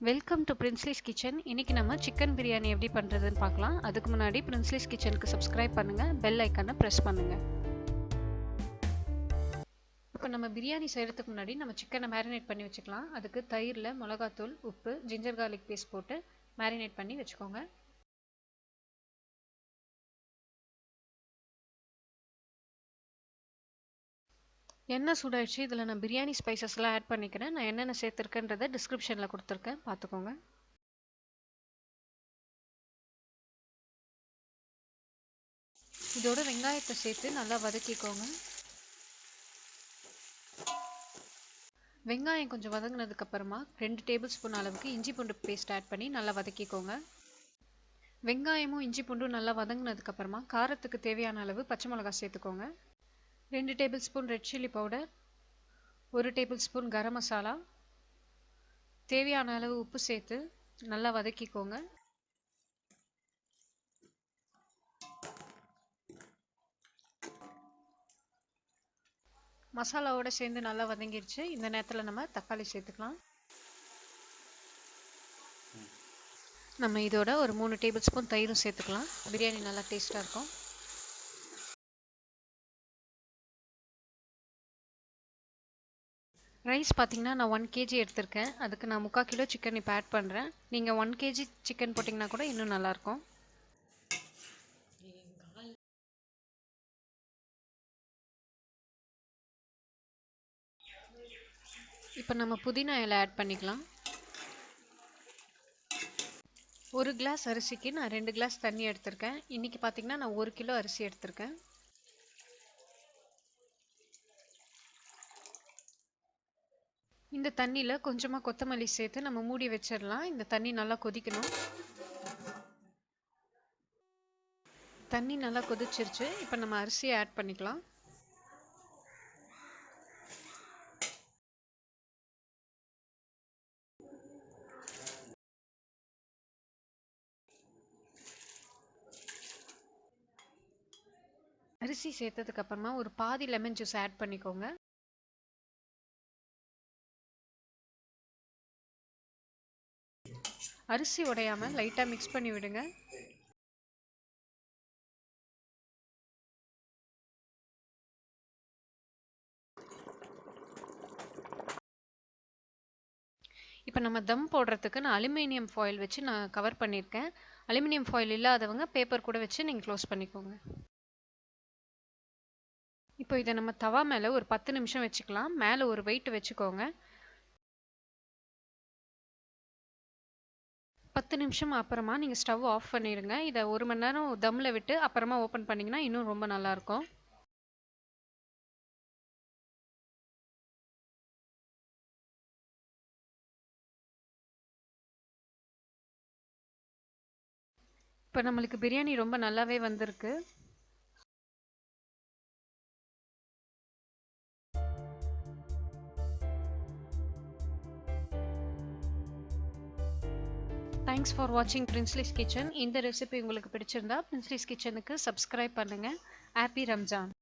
Welcome to பிரின்ஸ்லிஸ் kitchen. இன்னைக்கு நம்ம chicken biryani எப்படி பண்ணுறதுன்னு பார்க்கலாம். அதுக்கு முன்னாடி பிரின்ஸ்லிஸ் கிச்சனுக்கு சப்ஸ்கிரைப் பண்ணுங்கள், பெல் ஐக்கானை ப்ரெஸ் பண்ணுங்கள். இப்போ நம்ம பிரியாணி செய்கிறதுக்கு முன்னாடி நம்ம சிக்கனை மேரினேட் பண்ணி வச்சுக்கலாம். அதுக்கு தயிரில் மிளகாத்தூள், உப்பு, ஜிஞ்சர் கார்லிக் பேஸ்ட் போட்டு மேரினேட் பண்ணி வச்சுக்கோங்க. எண்ணெய் சூடாயிடுச்சு. இதில் நான் பிரியாணி ஸ்பைசஸ்லாம் ஆட் பண்ணிக்கிறேன். நான் என்னென்ன சேர்த்துருக்கேன்றதை டிஸ்கிரிப்ஷனில் கொடுத்துருக்கேன், பார்த்துக்கோங்க. இதோட வெங்காயத்தை சேர்த்து நல்லா வதக்கிக்கோங்க. வெங்காயம் கொஞ்சம் வதங்கினதுக்கு அப்புறமா 2 டேபிள் ஸ்பூன் அளவுக்கு இஞ்சி பூண்டு பேஸ்ட் ஆட் பண்ணி நல்லா வதக்கிக்கோங்க. வெங்காயமும் இஞ்சி பூண்டும் நல்லா வதங்கினதுக்கு அப்புறமா காரத்துக்கு தேவையான அளவு பச்சை மிளகாய் சேர்த்துக்கோங்க. 2 table spoon red chilli powder, 1 table spoon garam masala, தேவையான அளவு உப்பு சேர்த்து நல்லா வதக்கிக்கோங்க. மசாலாவோட சேர்ந்து நல்லா வதங்கிடுச்சு. இந்த நேரத்தில் நம்ம தக்காளி சேர்த்துக்கலாம். நம்ம இதோட ஒரு 3 டேபிள் ஸ்பூன் தயிரும் சேர்த்துக்கலாம். பிரியாணி நல்லா டேஸ்ட்டாக இருக்கும். ரைஸ் பார்த்தீங்கன்னா நான் 1 kg எடுத்திருக்கேன். அதுக்கு நான் 3/4 கிலோ சிக்கன் இப்போ ஆட் பண்ணுறேன். நீங்கள் 1 kg சிக்கன் போட்டிங்கன்னா கூட இன்னும் நல்லாயிருக்கும். இப்போ நம்ம புதினா இலை ஆட் பண்ணிக்கலாம். 1 கிளாஸ் அரிசிக்கு நான் 2 கிளாஸ் தண்ணி எடுத்திருக்கேன். இன்றைக்கி பார்த்தீங்கன்னா நான் 1 கிலோ அரிசி எடுத்திருக்கேன். இந்த தண்ணியில் கொஞ்சமாக கொத்தமல்லி சேர்த்து நம்ம மூடி வச்சிடலாம். இந்த தண்ணி நல்லா கொதிக்கணும். தண்ணி நல்லா கொதிச்சிருச்சு. இப்போ நம்ம அரிசியை ஆட் பண்ணிக்கலாம். அரிசி சேர்த்ததுக்கு அப்புறமா ஒரு பாதி லெமன் ஜூஸ் ஆட் பண்ணிக்கோங்க. அரிசி உடையாம லைட்டாக மிக்ஸ் பண்ணி விடுங்க. இப்போ நம்ம தம் போடுறதுக்கு நான் அலுமினியம் ஃபாயில் வச்சு நான் கவர் பண்ணியிருக்கேன். அலுமினியம் ஃபாயில் இல்லாதவங்க பேப்பர் கூட வச்சு நீங்கள் க்ளோஸ் பண்ணிக்கோங்க. இப்போ இதை நம்ம தவா மேலே ஒரு 10 நிமிஷம் வச்சுக்கலாம். மேலே ஒரு வெயிட் வச்சுக்கோங்க. 10 நிமிஷம் அப்புறமா நீங்கள் ஸ்டவ் ஆஃப் பண்ணிடுங்க. இதை 1 மணி நேரம் தம்மில் விட்டு அப்புறமா ஓப்பன் பண்ணிங்கன்னா இன்னும் ரொம்ப நல்லாயிருக்கும். இப்போ நம்மளுக்கு பிரியாணி ரொம்ப நல்லாவே வந்திருக்கு. தேங்க்ஸ் ஃபார் வாட்சிங் பிரின்ஸ்லிஸ் கிச்சன். இந்த ரெசிபி உங்களுக்கு பிடிச்சிருந்தா பிரின்ஸ்லிஸ் கிச்சனுக்கு சப்ஸ்கிரைப் பண்ணுங்கள். ஹாப்பி ரம்ஜான்.